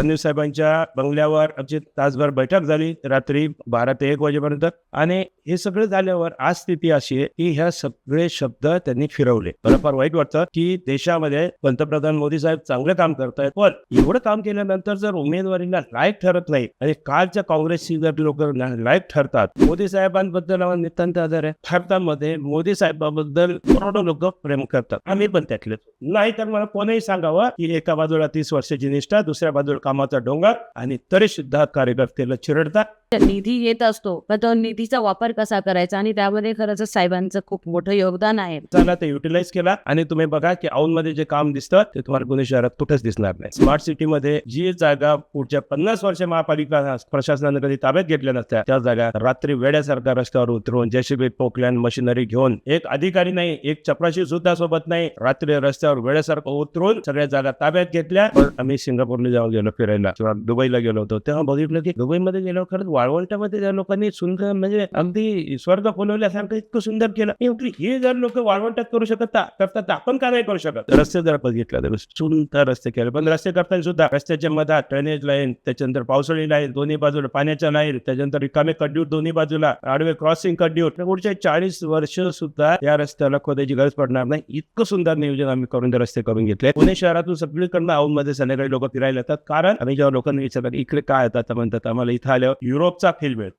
फडणवीस साहेबांच्या बंगल्यावर आमची तासभर बैठक झाली रात्री 12 ते 1 वाजेपर्यंत. आणि हे सगळं झाल्यावर आज स्थिती अशी आहे की ह्या सगळे शब्द त्यांनी फिरवले. मला फार वाईट वाटतं की देशामध्ये पंतप्रधान मोदी साहेब चांगलं काम करतायत, पण एवढं काम केल्यानंतर जर उमेदवारीला लायक ठरत नाही आणि कालच्या काँग्रेसची जर लोक लायक ठरतात, मोदी साहेबांबद्दल नितांत आधार आहे. भारतामध्ये मोदी साहेबांबद्दल करोडो लोक प्रेम करतात, आम्ही पण त्यातले नाही. तर मला कोणीही सांगावं की एका बाजूला 30 वर्षाची निष्ठा, दुसऱ्या बाजूला कामाचा डोंगर, आणि तरी सुद्धा कार्यकर्त्याला चिरडतात. निधी येत असतो पण तो निधीचा वापर कसा करायचा, आणि त्यामध्ये खरंच साहेबांचं खूप मोठं योगदान आहे. त्याला ते युटिलाइज केला. आणि तुम्ही बघा की औंधमध्ये जे काम दिसतं ते तुम्हाला पुणे शहरात कुठेच दिसणार नाही. स्मार्ट सिटीमध्ये जी जागा पुढच्या 50 वर्ष महापालिका प्रशासनाने कधी ताब्यात घेतल्या नसत्या, त्या जागा रात्री वेड्यासारखा रस्त्यावर उतरून जेसीबी पोकलॅन मशिनरी घेऊन, एक अधिकारी नाही, एक चपराशी सुद्धा सोबत नाही, रात्री रस्त्यावर वेड्यासारखं उतरून सगळ्या जागा ताब्यात घेतल्या. पण आम्ही सिंगापूरला जाऊन गेलो फिरायला किंवा दुबईला गेलो होतो, तेव्हा बघितलं की दुबईमध्ये गेलो खरंच वाळवंटामध्ये त्या लोकांनी सुंदर, म्हणजे अगदी स्वर्ग फुलवल्यासारखं इतकं सुंदर केलं. हे जर लोक वाळवंटात करू शकत करतात, आपण का नाही करू शकत? रस्ते जर बघितलं तर सुंदर रस्ते केले, पण रस्ते करताना सुद्धा रस्त्याच्या मधात ड्रेनेज लाईन, त्याच्यानंतर पावसाळी लाईन, दोन्ही बाजूला पाण्याच्या लाईन, त्याच्यानंतर रिकामे कड्यूट दोन्ही बाजूला, आडवे क्रॉसिंग कड्यूट. पुढच्या 40 वर्ष सुद्धा या रस्त्याला खोदायची गरज पडणार नाही, इतकं सुंदर नियोजन आम्ही करून ते रस्ते करून घेतले. पुणे शहरातून सगळीकडनं औंधमध्ये संध्याकाळी लोक फिरायला येतात, कारण आम्ही जेव्हा लोकांना विचारतात इकडे काय येतात, म्हणतात आम्हाला इथं आल्यावर युरोपचा फील मिळतो.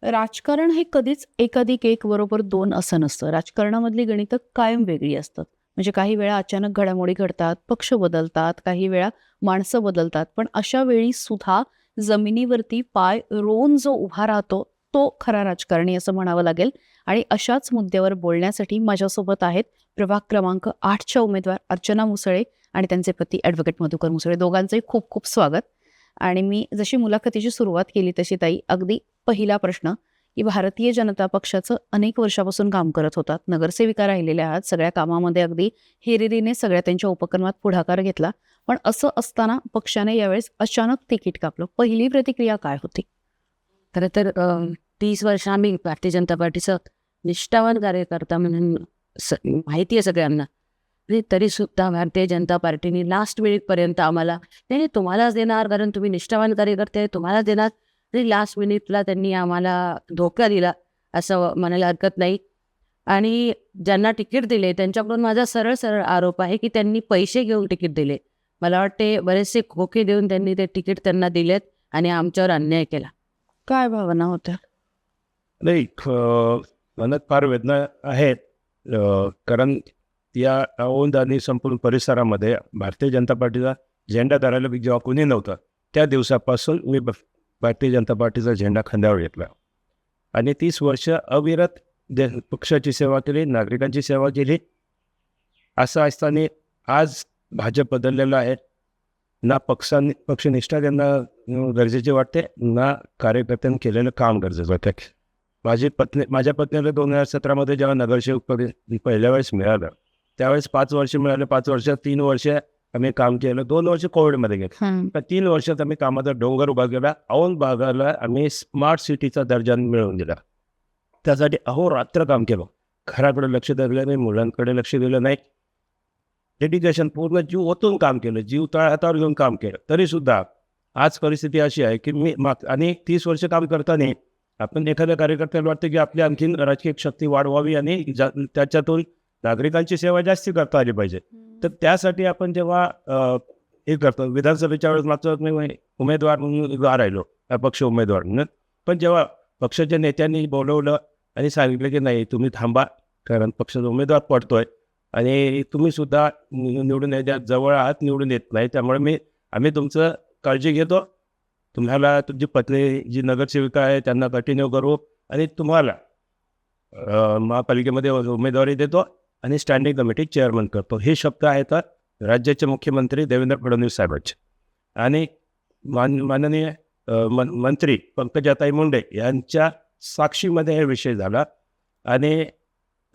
राजकारण हे कधीच 1+1=2 असं नसतं. राजकारणामधली गणितं कायम वेगळी असतात. म्हणजे काही वेळा अचानक घडामोडी घडतात, पक्ष बदलतात, काही वेळा माणसं बदलतात, पण अशा वेळी सुद्धा जमिनीवरती पाय रोवून जो उभा राहतो तो खरा राजकारणी असं म्हणावं लागेल. आणि अशाच मुद्द्यावर बोलण्यासाठी माझ्यासोबत आहेत प्रभाग क्रमांक 8च्या उमेदवार अर्चना मुसळे आणि त्यांचे पती ॲडव्होकेट मधुकर मुसळे. दोघांचंही खूप खूप स्वागत. आणि मी जशी मुलाखतीची सुरुवात केली तशी ताई, अगदी पहिला प्रश्न की भारतीय जनता पक्षाचं अनेक वर्षापासून काम करत होतात, नगरसेविका राहिलेल्या आहात, सगळ्या कामामध्ये अगदी हिरिरीने सगळ्या त्यांच्या उपक्रमात पुढाकार घेतला, पण असं असताना पक्षाने यावेळेस अचानक तिकीट कापलं. पहिली प्रतिक्रिया काय होती? खरं तर 30 वर्ष आम्ही भारतीय जनता पार्टीचं निष्ठावान कार्यकर्ता म्हणून माहिती आहे सगळ्यांना, तरी सुद्धा भारतीय जनता पार्टीने लास्ट मिनिटपर्यंत आम्हाला नाही तुम्हालाच देणार, कारण तुम्ही निष्ठावान कार्यकर्ते तुम्हालाच देणार, तरी लास्ट मिनिटला त्यांनी आम्हाला धोका दिला असं म्हणायला हरकत नाही. आणि ज्यांना तिकीट दिले त्यांच्याकडून माझा सरळ सरळ आरोप आहे की त्यांनी पैसे घेऊन तिकीट दिले. मला वाटते बरेचसे खोके देऊन त्यांनी ते तिकीट त्यांना दिलेत आणि आमच्यावर अन्याय केला. काय भावना होत्या? नाही, मनात फार वेदना आहेत, कारण या औंध आणि संपूर्ण परिसरामध्ये भारतीय जनता पार्टीचा झेंडा धरायला जेव्हा कोणी नव्हतं, त्या दिवसापासून मी भारतीय जनता पार्टीचा झेंडा खांद्यावर घेतला आणि 30 वर्ष अविरत पक्षाची सेवा केली, नागरिकांची सेवा केली. असं असताना आज भाजप बदललेलं आहे. ना पक्षनिष्ठा त्यांना गरजेची वाटते, ना कार्यकर्त्यांनी केलेलं काम गरजेचं वाटतं. माझ्या पत्नीला 2017 जेव्हा नगरसेवक पहिल्या वेळेस मिळालं, त्यावेळेस 5 वर्ष मिळाले. 5 वर्षात 3 वर्ष आम्ही काम केलं, 2 वर्ष कोविडमध्ये घेतलं. तर 3 वर्षात आम्ही कामाचा डोंगर उभा केला. औंध भागाला आम्ही स्मार्ट सिटीचा दर्जा मिळवून दिला. त्यासाठी अहोरात्र काम केलं. घराकडे लक्ष दिलं नाही, मुलांकडे लक्ष दिलं नाही. डेडिकेशन, पूर्ण जीव ओतून काम केलं, जीव तळहातावर घेऊन काम केलं. तरी सुद्धा आज परिस्थिती अशी आहे की मी आणि 30 वर्ष काम करताना आपण एखाद्या कार्यकर्त्याला वाटतं की आपली आणखीन राजकीय शक्ती वाढवावी आणि त्याच्यातून नागरिकांची सेवा जास्ती करता आली पाहिजे. तर त्यासाठी आपण जेव्हा हे करतो, विधानसभेच्या वेळेस मागचं मी उमेदवार म्हणून उभा राहिलो, अपक्ष उमेदवार म्हणून. पण जेव्हा पक्षाच्या नेत्यांनी बोलवलं आणि सांगितलं की नाही तुम्ही थांबा, कारण पक्षाचा उमेदवार पडतोय आणि तुम्ही सुद्धा निवडून येण्यात जवळ आहात, निवडून येत नाही, त्यामुळे आम्ही तुमचं काळजी घेतो. तुम्हाला तुमची पत्नी जी नगरसेविका आहे त्यांना कंटिन्यू करू आणि तुम्हाला महापालिकेमध्ये उमेदवारी देतो आणि स्टँडिंग कमिटी चेअरमन करतो. हे शब्द आहेत राज्याचे मुख्यमंत्री देवेंद्र फडणवीस साहेबांचे आणि माननीय मंत्री पंकजाताई मुंडे यांच्या साक्षीमध्ये हे विषय झाला. आणि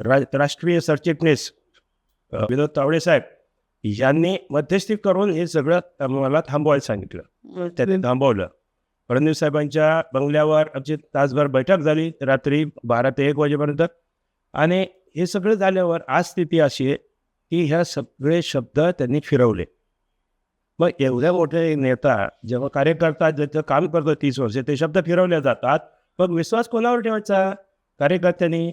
राष्ट्रीय सरचिटणीस विनोद तावडे साहेब यांनी मध्यस्थी करून हे सगळं मला थांबवायला सांगितलं. त्यांनी थांबवलं. फडणवीस साहेबांच्या बंगल्यावर आमची तासभर बैठक झाली रात्री 12 ते 1 वाजेपर्यंत. आणि हे सगळं झाल्यावर आज स्थिती अशी आहे की ह्या सगळे शब्द त्यांनी फिरवले. मग एवढ्या मोठे नेता जेव्हा कार्यकर्ता ज्याचं काम करतो 30 वर्षे ते शब्द फिरवले जातात, मग विश्वास कोणावर ठेवायचा कार्यकर्त्यांनी?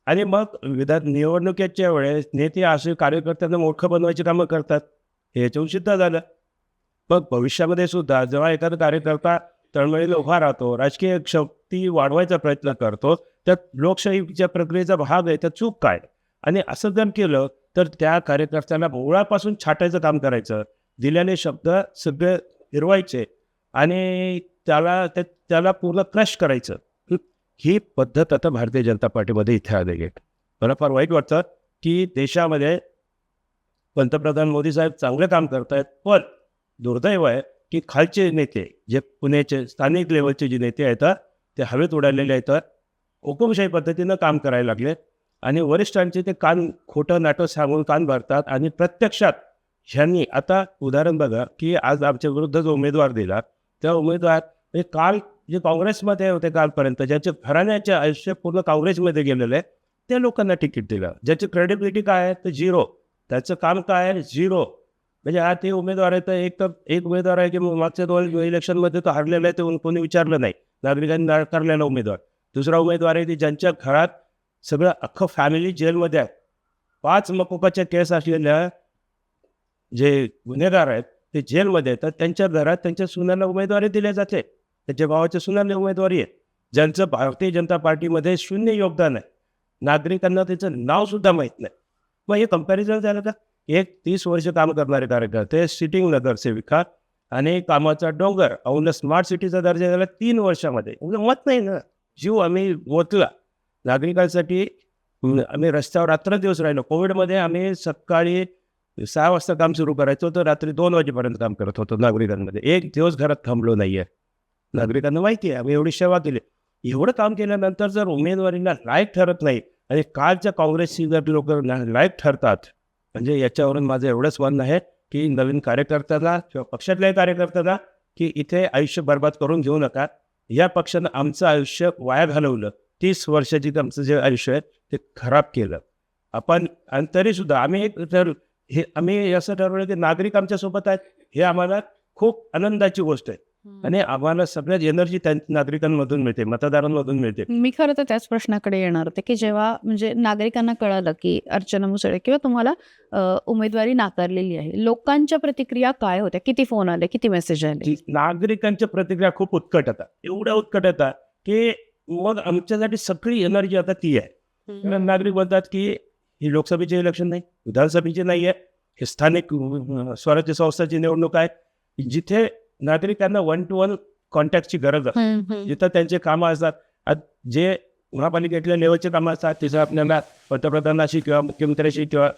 आणि मग निवडणुकीच्या वेळेस नेते असे कार्यकर्त्यांना मूर्ख बनवायची कामं करतात, हे याच्याहून सिद्ध झालं. मग भविष्यामध्ये सुद्धा जेव्हा एखादा कार्यकर्ता तळमळीला उभा राहतो, राजकीय शक्ती वाढवायचा प्रयत्न करतो, तर लोकशाहीच्या प्रक्रियेचा भाग आहे, तर चूक काय? आणि असं जर केलं तर त्या कार्यकर्त्याला मुळापासून छाटायचं काम करायचं, दिलेले शब्द सगळे फिरवायचे आणि त्याला पूर्ण क्रश करायचं. ही पद्धत आता भारतीय जनता पार्टीमध्ये इथे आली आहे. मला फार वाईट वाटतं की देशामध्ये पंतप्रधान मोदी साहेब चांगलं काम करत आहेत, पण दुर्दैव आहे की खालचे नेते जे पुण्याचे स्थानिक लेवलचे जे नेते आहेत ते हवेत उडालेले आहेत, हुकुमशाही पद्धतीनं काम करायला लागले आणि वरिष्ठांचे ते कान खोटं नाटं सांगून कान भरतात आणि प्रत्यक्षात ह्यांनी आता उदाहरण बघा की आज आमच्या विरुद्ध जो उमेदवार दिला त्या उमेदवार म्हणजे काल जे काँग्रेसमध्ये होते कालपर्यंत, ज्याचे घराण्याचे आयुष्य पूर्ण काँग्रेसमध्ये गेलेलं आहे, त्या लोकांना तिकीट दिलं. ज्याची क्रेडिबिलिटी काय आहे तर झिरो, त्याचं काम काय आहे झिरो. म्हणजे आज ते उमेदवार आहे तर एक उमेदवार आहे की मागच्या 2 इलेक्शनमध्ये तो हरलेला आहे, ते कोणी विचारलं नाही, नागरिकांनी नाकारलेला उमेदवार. दुसरा उमेदवार आहे की ज्यांच्या घरात सगळं अख्खं फॅमिली जेलमध्ये आहे. 5 मकोकाच्या केस असलेल्या जे गुन्हेगार आहेत ते जेलमध्ये आहेत, तर त्यांच्या घरात त्यांच्या सुनांना उमेदवारी दिल्या जाते, त्यांच्या भावाच्या सुनांना उमेदवारी आहे, ज्यांचं भारतीय जनता पार्टीमध्ये 0 योगदान आहे. नागरिकांना त्याचं नावसुद्धा माहीत नाही. मग हे कंपॅरिझन झालं का? एक 30 वर्ष काम करणारे कार्यकर्ते, सिटिंग नगरसेविका आणि कामाचा डोंगर अहो स्मार्ट सिटीचा दर्जा झाला 3 वर्षामध्ये. एवढं मत नाही ना, जीव आम्ही ओतला नागरिकांसाठी. आम्ही रस्त्यावर रात्रंदिवस राहिलो. कोविडमध्ये आम्ही सकाळी 6 वाजता काम सुरू करायचो तर रात्री 2 वाजेपर्यंत काम करत होतो नागरिकांमध्ये. एक दिवस घरात थांबलो नाही आहे. नागरिकांना माहिती आहे आम्ही एवढी सेवा केली. एवढं काम केल्यानंतर जर उमेदवारीला लायक ठरत नाही आणि कालच्या काँग्रेसची जर लोक लायक ठरतात, म्हणजे याच्यावरून माझं एवढंच म्हणणं आहे की नवीन कार्यकर्त्यांना किंवा पक्षातल्याही कार्यकर्त्यांना की इथे आयुष्य बर्बाद करून घेऊ नका. या पक्षानं आमचं आयुष्य वाया घालवलं. 30 वर्षाची आमचं जे आयुष्य आहे ते खराब केलं आपण. आणि तरीसुद्धा आम्ही असं ठरवलं की नागरिक आमच्यासोबत आहेत, हे आम्हाला खूप आनंदाची गोष्ट आहे. आणि आम्हाला सगळ्यात एनर्जी त्या नागरिकांमधून मिळते, मतदारांमधून मिळते. मी खरं तर त्याच प्रश्नाकडे येणार होते की जेव्हा म्हणजे नागरिकांना कळालं की अर्चना मुसळे किंवा तुम्हाला उमेदवारी नाकारलेली आहे, लोकांच्या प्रतिक्रिया काय होत्या? किती फोन आले, किती मेसेज आले? की नागरिकांच्या प्रतिक्रिया खूप उत्कट होता, एवढ्या उत्कट होता की मग आमच्यासाठी सगळी एनर्जी आता ती आहे. कारण नागरिक म्हणतात की ही लोकसभेचे इलेक्शन नाही, विधानसभेचे नाही आहे, हे स्थानिक स्वराज्य संस्थाची निवडणूक आहे, जिथे नागरिकांना 1 to 1 कॉन्टॅक्टची गरज असते, जिथं त्यांचे कामं असतात. जे महापालिकेतल्या लेवलचे कामं असतात तिथं आपल्याला पंतप्रधानाशी किंवा मुख्यमंत्र्याशी किंवा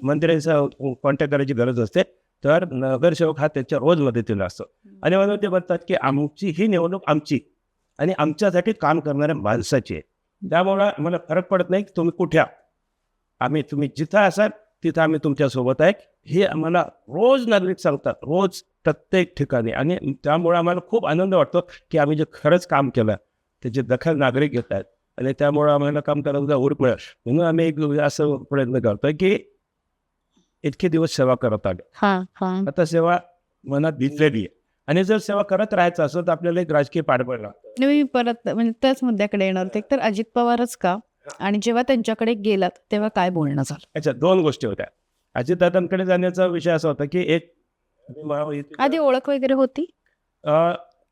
मंत्र्यांचा कॉन्टॅक्ट करायची गरज असते, तर नगरसेवक हा त्याच्या रोज मदतीला असतो. आणि म्हणून ते म्हणतात की आमची ही निवडणूक आमची आणि आमच्यासाठी काम करणाऱ्या माणसाची आहे. त्यामुळं मला फरक पडत नाही की तुम्ही कुठे तुम्ही जिथं असाल तिथं आम्ही तुमच्यासोबत आहे, हे आम्हाला रोज नागरिक सांगतात, रोज प्रत्येक ठिकाणी. आणि त्यामुळे आम्हाला खूप आनंद वाटतो की आम्ही जे खरंच काम केलं त्याची दखल नागरिक घेत आहेत आणि त्यामुळे आम्हाला काम करायला ओढ मिळेल. म्हणून आम्ही एक असं प्रयत्न करतोय की इतके दिवस सेवा करत आलो, आता सेवा मनात भिजलेली आहे आणि जर सेवा करत राहायचं असेल तर आपल्याला एक राजकीय पाठबळ लागतं. मी परत म्हणजे त्याच मुद्द्याकडे येणार होते. तर अजित पवारच का, आणि जेव्हा त्यांच्याकडे गेलात तेव्हा काय बोलणं झालं? अच्छा, 2 गोष्टी होत्या. अजितदादांकडे जाण्याचा विषय असा होता की एक आधी ओळख वगैरे होती?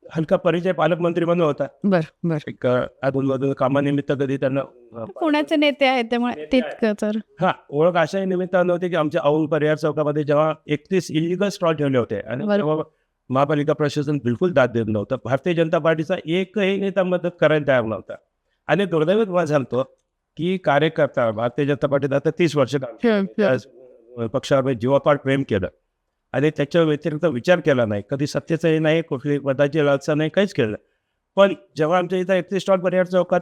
हलका परिचय पालकमंत्री म्हणून होता. बर एक अधूनमधून कामानिमित्त कधी त्यांना पुण्याचे नेते आहेत त्यामुळे तितकं तर ओळख अशाही निमित्तानं होती की आमच्या औंध परिहार चौकामध्ये जेव्हा 31 इलिगल स्टॉल ठेवले होते आणि तेव्हा महापालिका प्रशासन बिलकुल दाद देत नव्हतं. भारतीय जनता पार्टीचा एकही नेता मदत करायला तयार नव्हता. आणि दुर्दैव मला सांगतो की कार्यकर्ता भारतीय जनता पार्टीत आता 30 वर्ष पक्षावर जीवापाड प्रेम केलं आणि त्याच्या व्यतिरिक्त विचार केला नाही, कधी सत्तेचाही नाही, कुठली पदाची लालसा नाही, काहीच केलं. पण जेव्हा आमच्या इथं 31 स्टॉल परिहार चौकात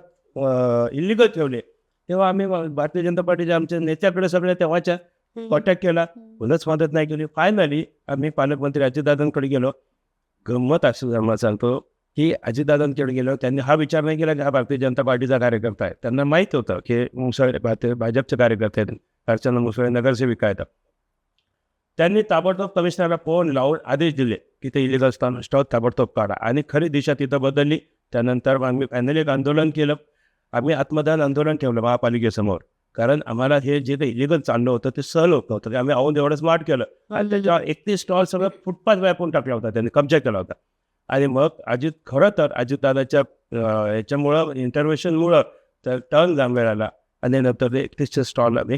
इलिगल ठेवले तेव्हा आम्ही भारतीय जनता पार्टीच्या आमच्या नेत्याकडे सगळ्या तेव्हाच्या कॉन्टॅक्ट केला, कोणच मदत नाही केली. फायनली आम्ही पालकमंत्री अजितदादांकडे गेलो. गंमत असं मला सांगतो की अजितदादांकडे गेलो, त्यांनी हा विचार नाही केला की हा भारतीय जनता पार्टीचा कार्यकर्ता आहे. त्यांना माहीत होतं की मुसळे भाजपचे कार्यकर्ते आहेत, अर्चना मुसळे नगरसेविका आहेत. त्यांनी ताबडतोब कमिशनरला फोन लावून आदेश दिले की ते इलिगल स्टॉल ताबडतोब काढा आणि खरी दिशा तिथं बदलली. त्यानंतर आम्ही फायनली एक आंदोलन केलं. आम्ही आत्मदान आंदोलन ठेवलं महापालिकेसमोर, कारण आम्हाला हे जे काही इलिगल चाललं होतं ते सहन होत नव्हतं. ते आम्ही आहोत एवढं स्मार्ट केलं आणि त्याच्यावर 31 स्टॉल सगळं फुटपाथ व्यापून टाकला होता, त्यांनी कब्जा केला होता. आणि मग खरं तर अजितदादाच्या याच्यामुळं इंटरव्हेन्शनमुळं तर टर्न जांभेळ आला आणि नंतर ते 31 स्टॉल आम्ही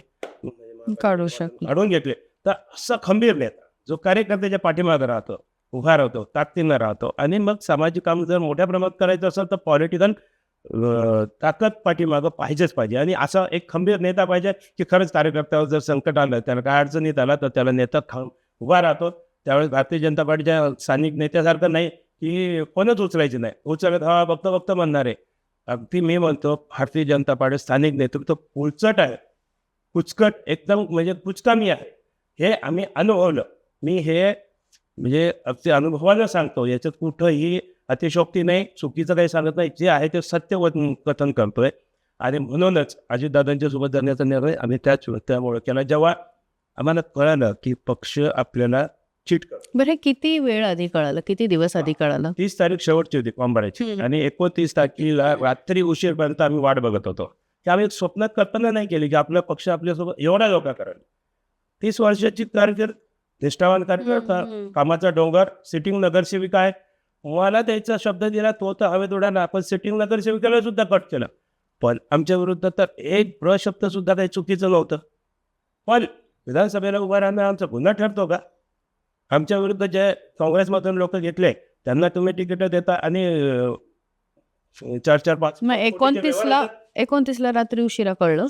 काढू शकलो. काढून घेतले. तर असं खंबीर नेता जो कार्यकर्त्याच्या पाठीमागे राहतो, उभा राहतो, ताकदीनं राहतो आणि मग सामाजिक काम जर मोठ्या प्रमाणात करायचं असेल तर पॉलिटिकल ताकद पाठीमागं पाहिजेच पाहिजे. आणि असा एक खंबीर नेता पाहिजे की खरंच कार्यकर्त्यावर जर संकट आलं, त्याला काय अडचणीत आला तर त्याला नेता उभा राहतो. त्यावेळेस भारतीय जनता पार्टीच्या स्थानिक नेत्यासारखं नाही की कोणच उचलायची नाही, उचलत हा बघतो म्हणणार आहे. अगदी मी म्हणतो भारतीय जनता पार्टी स्थानिक नेतृत्व पुलचट आहे, कुचकट एकदम म्हणजे कुचकामी आहे. हे आम्ही अनुभवलं. मी हे म्हणजे अगदी अनुभवानं सांगतो, याच्यात कुठंही अतिशयोक्ती नाही, चुकीचं काही सांगत नाही, जे आहे ते सत्य कथन करतोय. आणि म्हणूनच अजितदादांच्या सोबत जाण्याचा निर्णय आम्ही त्यामुळे केला. जेव्हा आम्हाला कळालं की पक्ष आपल्याला चीट करतो. बरं, हे किती वेळ आधी कळालं, किती दिवस आधी कळालं? 30 तारीख शेवटची होती फॉर्म भरायची आणि 29 तारखेला रात्री उशीरपर्यंत आम्ही वाट बघत होतो की आम्ही स्वप्नात कल्पना नाही केली की आपला पक्ष आपल्यासोबत एवढा धोका करेल. 30 वर्षाची कारकीर्द, निष्ठावान कार्यकर्ता, कामाचा डोंगर, सिटिंग नगरसेविका आहे. मला त्याचा शब्द दिला, तो तर हवेत उडाला. आपण सिटिंग नगरसेविकाला सुद्धा कट केलं, पण आमच्या विरुद्ध तर एक शब्द सुद्धा काही चुकीचं नव्हतं. पण विधानसभेला उभा राहणं आमचा गुन्हा ठरतो का? आमच्या विरुद्ध जे काँग्रेसमधून लोक घेतले त्यांना तुम्ही तिकीट देता आणि 4-4-5 मग 29ला रात्री उशिरा कळलं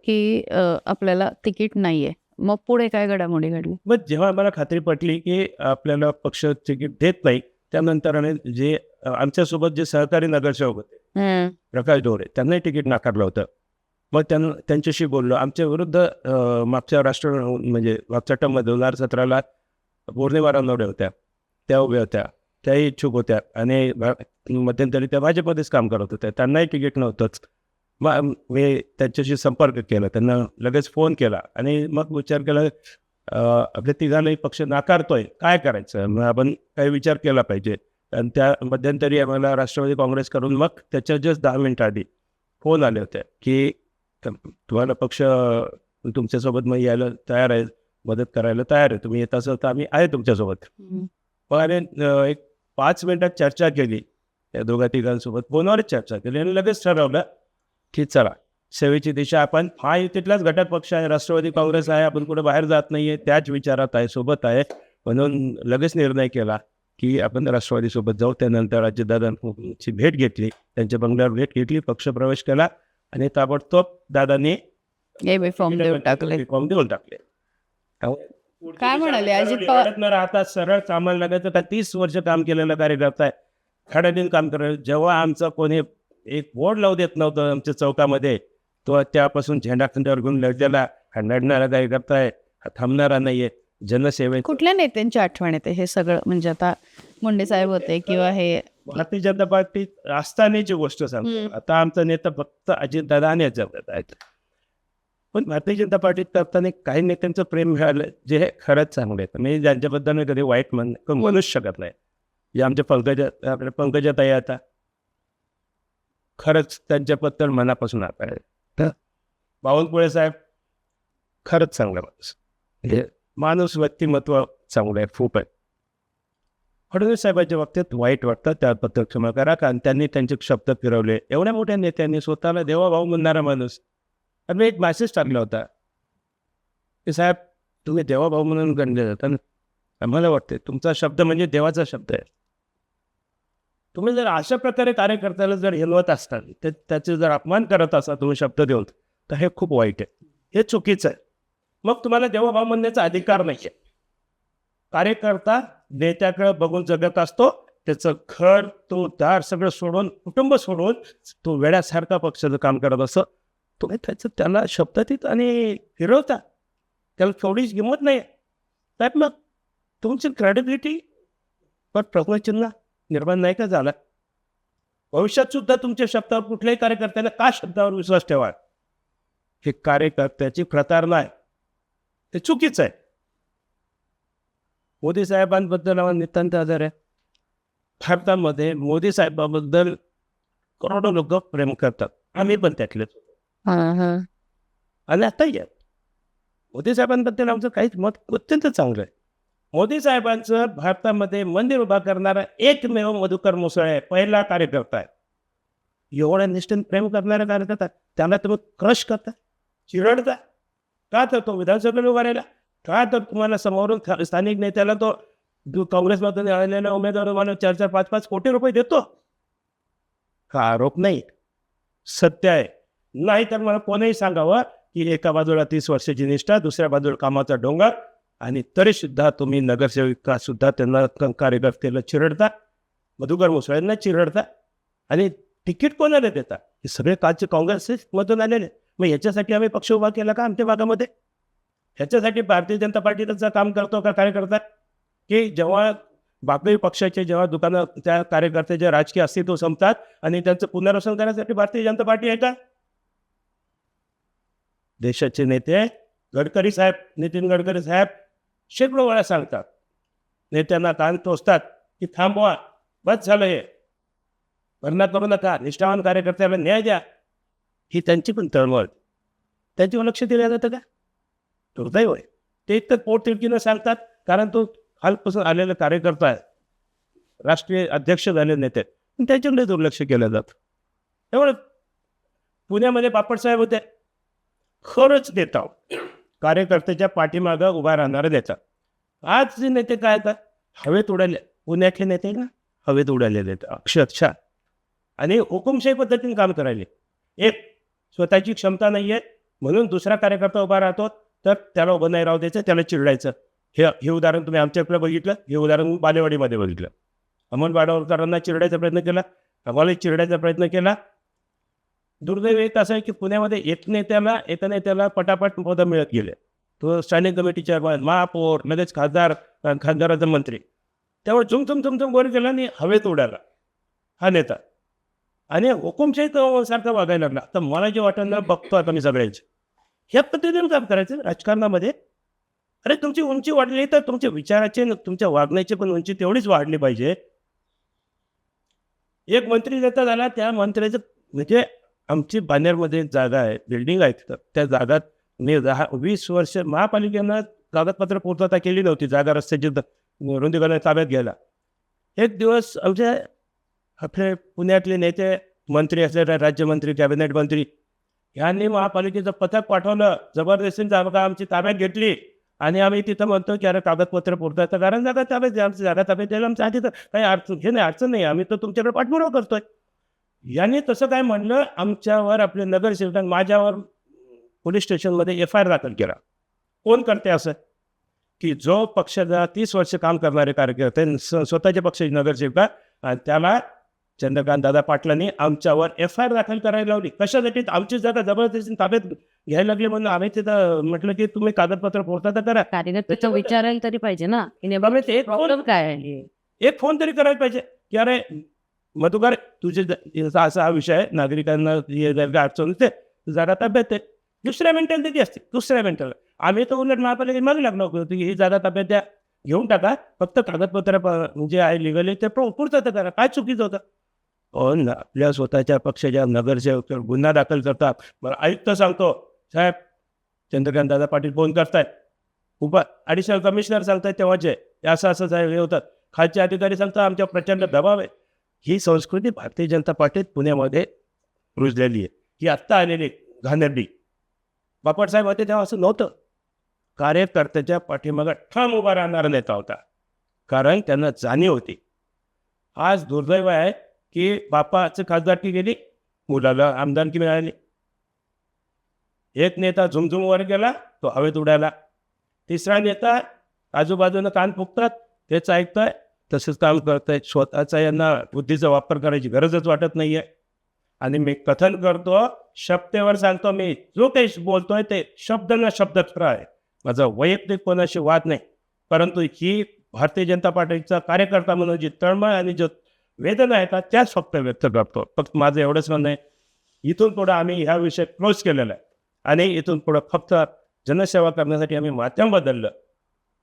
की आपल्याला तिकीट नाहीये. मग पुढे काय घडामोडी घडली? मग जेव्हा आम्हाला खात्री पटली की आपल्याला पक्ष तिकीट देत नाही, त्यानंतर आम्ही जे आमच्यासोबत जे सहकारी नगरसेवक होते प्रकाश ढोरे, त्यांनाही तिकीट नाकारलं होतं. मग त्यांच्याशी बोललो. आमच्या विरुद्ध मागच्या म्हणजे मागच्या टर्ममध्ये 2017ला पौर्णिमा रानवडे होत्या, त्या उभ्या होत्या, त्याही इच्छुक होत्या आणि मध्यंतरी त्या भाजपमध्येच काम करत होत्या, त्यांनाही तिकीट नव्हतंच. मग मी त्यांच्याशी संपर्क केला, त्यांना लगेच फोन केला आणि मग विचार केला आपल्या तिघांनाही पक्ष नाकारतोय, काय करायचं? मग आपण काही विचार केला पाहिजे. आणि त्या मध्यंतरी आम्हाला राष्ट्रवादी काँग्रेस करून मग त्याच्या जस्ट 10 मिनिटं आधी फोन आले होते की तुम्हाला पक्ष तुमच्यासोबत मग यायला तयार आहे, मदत करायला तयार आहे, तुम्ही येत असाल तर आम्ही आहे तुमच्यासोबत. पण एक 5 मिनिटात चर्चा केली त्या दोघा तिघांसोबत, फोनवरच चर्चा केली आणि लगेच ठरवलं की चला सेवेची दिशा आपण हा तिथलाच घटक पक्ष आहे, राष्ट्रवादी काँग्रेस आहे, आपण कुठे बाहेर जात नाहीये, त्याच विचारात आहे, सोबत आहे. म्हणून लगेच निर्णय केला की आपण राष्ट्रवादीसोबत जाऊ. त्यानंतर अजितदादांची भेट घेतली, त्यांच्या बंगल्यावर भेट घेतली, पक्षप्रवेश केला आणि ताबडतोब दादांनी फॉर्म देऊन टाकले. काय म्हणाले अजित पवार? न राहता सरळ कामाला लागायचं. का 30 वर्ष काम केलेलं कार्यकर्ता आहे, खडादिन काम करायचं. जेव्हा आमचं कोणी एक बोर्ड लावू देत नव्हतं आमच्या चौकामध्ये, तो त्यापासून झेंडा खांद्यावर घेऊन लढलेला, लढणारा कार्यकर्ता आहे, थांबणारा नाहीये. जनसेवे कुठल्या नेत्यांची आठवण येते हे सगळं? म्हणजे आता मुंडे साहेब होते किंवा हे भारतीय जनता पार्टीत असतानाची गोष्ट सांगतो. आता आमचा नेता फक्त अजितदादा आणि जगत आहेत. पण भारतीय जनता पार्टीत करताना काही नेत्यांचं प्रेम मिळालं जे खरंच चांगलं आहे. मी ज्यांच्याबद्दल मी कधी वाईट म्हणूच शकत नाही. जे आमच्या आपल्या पंकजाताई आता खरंच त्यांच्याबद्दल मनापासून आभार आहे. तर बावनकुळे साहेब खरंच चांगला माणूस, म्हणजे माणूस व्यक्तिमत्व चांगलं आहे, खूप आहे. फडणवीस साहेबांच्या बाबतीत वाईट वाटतं, त्याबद्दल क्षमा करा, कारण त्यांनी त्यांचे शब्द फिरवले. एवढ्या मोठ्या नेत्यांनी स्वतःला देवाभाऊ म्हणणारा माणूस, आणि मी एक मॅसेज टाकला होता की साहेब तुम्ही देवाभाऊ म्हणून गणले जातात, आम्हाला वाटते तुमचा शब्द म्हणजे देवाचा शब्द आहे. तुम्ही जर अशा प्रकारे कार्यकर्त्याला जर हिलवत असताल, तर त्याचे जर अपमान करत असाल तुम्ही शब्द देऊन, तर हे खूप वाईट आहे, हे चुकीचं आहे. मग तुम्हाला देवाभाऊ म्हणण्याचा अधिकार नाही आहे. कार्यकर्ता नेत्याकडे बघून जगत असतो, त्याचं घर तो दार सगळं सोडून, कुटुंब सोडून तो वेड्यासारखा पक्षाचं काम करत असतो. तुम्ही त्याला शब्द देत आणि फिरवता, त्याला थोडीच किंमत नाही. तर मग तुमची क्रेडिबिलिटी पण प्रश्नचिन्ह निर्माण नाही का झाला? भविष्यात सुद्धा तुमच्या शब्दावर कुठल्याही कार्यकर्त्याला का शब्दावर विश्वास ठेवा? हे कार्यकर्त्याची प्रतारणा आहे, ते चुकीचं आहे. मोदी साहेबांबद्दल आम्हाला नितांत आदर आहे. भारतामध्ये मोदी साहेबाबद्दल करोडो लोक प्रेम करतात. आम्ही पण त्यातलेच होतो. आणि आताही आहे. मोदी साहेबांबद्दल आमचं काहीच मत अत्यंत चांगलं आहे. मोदी साहेबांचं भारतामध्ये मंदिर उभा करणारा एकमेव मधुकर मुसळे पहिला कार्यकर्ता आहे. एवढ्या निष्ठेने प्रेम करणारा कार्यकर्ता त्याला तुम्ही क्रश करता, चिरडता का? तर तो विधानसभेला उभा राहिला का? तर तुम्हाला समोरून स्थानिक नेत्याला तो काँग्रेसमधून आलेल्या उमेदवार मला 4-4, 5-5 कोटी रुपये देतो. हा आरोप नाही, सत्य आहे. नाही तर मला कोणीही सांगावं की एका बाजूला 30 वर्षाची निष्ठा, दुसऱ्या बाजूला कामाचा डोंगर, आणि तरीसुद्धा तुम्ही नगरसेविका सुद्धा त्यांना कार्यकर्त्याला चिरडता, मधुकर मुसळेंना चिरडता, आणि तिकीट कोणाला देता? हे सगळे कालचे काँग्रेसमधून आलेले. मग याच्यासाठी आम्ही पक्ष उभा केला का आमच्या भागामध्ये? ह्याच्यासाठी भारतीय जनता पार्टीचं काम करतो का कार्यकर्ता? की जेव्हा बाकी पक्षाचे जेव्हा दुकानं त्या कार्यकर्त्याचे राजकीय अस्तित्व संपतात आणि त्यांचं पुनर्वसन करण्यासाठी भारतीय जनता पार्टी आहे का? देशाचे नेते गडकरी साहेब, नितीन गडकरी साहेब शेकडो वेळा सांगतात, नेत्यांना कान टोचतात की थांबवा, बस झालं, हे भरणा करू नका, निष्ठावान कार्यकर्त्याला न्याय द्या. ही त्यांची पण तळमळ. त्यांच्यावर लक्ष दिलं जातं का? दुर्दैव आहे. ते तर पोटतिडकीनं सांगतात, कारण तो खालपासून आलेला कार्यकर्ता आहे, राष्ट्रीय अध्यक्ष झाले नेते, पण त्याच्याकडे दुर्लक्ष केलं जातं. त्यामुळे पुण्यामध्ये बापटसाहेब होते, खरंच नेता, कार्यकर्त्याच्या पाठीमागं उभा राहणारे नेता. आज जे नेते काय येतात, हवेत उडाले, पुण्यातले नेते ना हवेत उडाले नेते अक्षरशः, आणि हुकुमशाही पद्धतीने काम करायले. एक स्वतःची क्षमता नाही आहे म्हणून दुसरा कार्यकर्ता उभा राहतो, तर त्याला उभं नाही राहू द्यायचं, त्याला चिरडायचं. हे उदाहरण तुम्ही आमच्याकडे बघितलं, हे उदाहरण बालेवाडीमध्ये बघितलं. अमोल बाडावकरांना चिरडायचा प्रयत्न केला, आम्हाला चिरडायचा प्रयत्न केला. दुर्दैव एक असं आहे की पुण्यामध्ये एका नेत्याला पटापट पदं मिळत गेले. तो स्टँडिंग कमिटी चेअरमन, महापौर, लगेच खासदार, खासदाराचा मंत्री. त्यामुळे झुमझुम गोरी केला आणि हवेत उडाला हा नेता, आणि हुकुमशाही सारखं वागायला लागला. तर मला जे वाटलं, बघतो आता मी सगळ्यांचे ह्या पद्धतीने काम करायचं राजकारणामध्ये. अरे तुमची उंची वाढली तर तुमच्या विचाराची, तुमच्या वागण्याची पण उंची तेवढीच वाढली पाहिजे. एक मंत्री नेता झाला, त्या मंत्र्याचं म्हणजे आमची बानेरमध्ये जागा आहे, बिल्डिंग आहे, तर त्या जागात मी 10-20 वर्ष महापालिकेनं कागदपत्र पूर्तता केली नव्हती, जागा रस्त्याची रुंदीकरण ताब्यात घ्यायला. एक दिवस आमचे आपले पुण्यातले नेते, मंत्री असलेले राज्यमंत्री, कॅबिनेट मंत्री यांनी महापालिकेचं पथक पाठवलं, जबरदस्तीने जागा आमची ताब्यात घेतली, आणि आम्ही तिथं म्हणतो की अरे कागदपत्र पुरतात, कारण जागा ताब्यात घ्या, आमची जागा ताब्यात द्यायला आमच्या आधी तर काही अडचण नाही, आम्ही तर तुमच्याकडे पाठपुरावा करतोय. यांनी तसं काय म्हणलं, आमच्यावर, आपले नगरसेवकांनी माझ्यावर पोलीस स्टेशनमध्ये FIR दाखल केला. कोण करते असं? की जो पक्षाचा 30 वर्ष काम करणारे कार्यकर्ते, स्वतःच्या पक्षाचे नगरसेवका, आणि त्याला चंद्रकांत दादा पाटलांनी आमच्यावर FIR दाखल करायला लावली. कशासाठी? आमची जागा जबरदस्तीने ताब्यात घ्यायला लागली म्हणून आम्ही तिथं म्हटलं की तुम्ही कागदपत्र पूर्तता करा. कार्यकर्त्याचं विचारायला तरी पाहिजे ना, की बाबा, ते एक प्रॉब्लेम काय आहे. एक फोन तरी करायला पाहिजे की अरे मधुकर, तुझे असा हा विषय आहे, नागरिकांना जर का अडचण होते, जागा ताब्यात आहे. दुसऱ्या मिनिटाला दिली असते, दुसऱ्या मिनिटाला. आम्ही तर उलट महापालिकेत मागे लागलो होतो की ही जागा ताब्यात द्या, घेऊन टाका, फक्त कागदपत्र जे आहे लिगली ते पूर्तता करा. काय चुकीचं होतं? पण आपल्या स्वतःच्या पक्षाच्या नगरसेवकावर गुन्हा दाखल करतात. मला आयुक्त सांगतो, साहेब चंद्रकांत दादा पाटील फोन करतायत, ॲडिशनल कमिशनर सांगतायत तेव्हाचे असं हे होतात, खालचे अधिकारी सांगतात आमच्यावर प्रचंड दबाव आहे. ही संस्कृती भारतीय जनता पार्टीत पुण्यामध्ये रुजलेली आहे. ही आत्ता आलेली घाणेरडी. बापटसाहेब होते तेव्हा असं नव्हतं. कार्यकर्त्याच्या पाठीमागं ठाम उभा राहणारा नेता होता, कारण त्यांना जाणीव होती. आज दुर्दैव आहे की बापाचं खासदारकी गेली, मुलाला आमदारकी मिळाली. एक नेता झुमझुमवर गेला, तो हवेत उडाला. तिसरा नेता आजूबाजूनं कान फुकतात, तेच ऐकतंय, तसंच काम करतंय. स्वतःचा यांना बुद्धीचा वापर करायची गरजच वाटत नाही आहे. आणि मी कथन करतो, शब्देवर सांगतो, मी जो काही बोलतोय ते शब्द न शब्द खरं आहे. माझा वैयक्तिक कोणाशी वाद नाही, परंतु ही भारतीय जनता पार्टीचा कार्यकर्ता म्हणून जी तळमळ आणि जो वेदना येतात त्याच फक्त व्यक्त करतो. फक्त माझं एवढंच म्हणणं आहे, इथून पुढं आम्ही ह्या विषय क्लोज केलेला आहे, आणि इथून पुढं फक्त जनसेवा करण्यासाठी आम्ही माध्यम बदललं.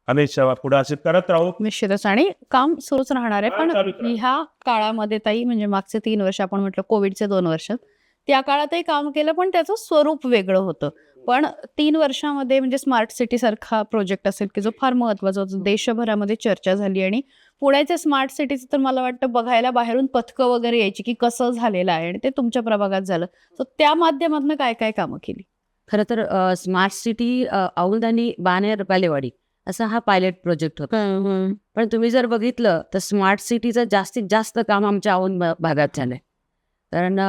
आम्ही पुढे असे करत राहू. निश्चितच आणि काम सुरूच राहणार आहे. पण चालूच राहणार. ह्या काळामध्ये ताई म्हणजे मागचे 3 वर्ष आपण म्हटलं कोविडचे 2 वर्ष त्या काळातही काम केलं पण त्याचं स्वरूप वेगळं होतं. पण 3 वर्षामध्ये म्हणजे स्मार्ट सिटी सारखा प्रोजेक्ट असेल की जो फार महत्वाचा होता, देशभरामध्ये चर्चा झाली आणि पुण्याच्या स्मार्ट सिटीचं तर मला वाटतं बघायला बाहेरून पथकं वगैरे यायची की कसं झालेलं आहे आणि ते तुमच्या प्रभागात झालं. तर त्या माध्यमातून काय काय कामं केली? खरं तर स्मार्ट सिटी औंध आणि बाणेर बालेवाडी असा हा पायलट प्रोजेक्ट होता. पण तुम्ही जर बघितलं तर स्मार्ट सिटीचं जास्तीत जास्त काम आमच्या औंध भागात झालंय. कारण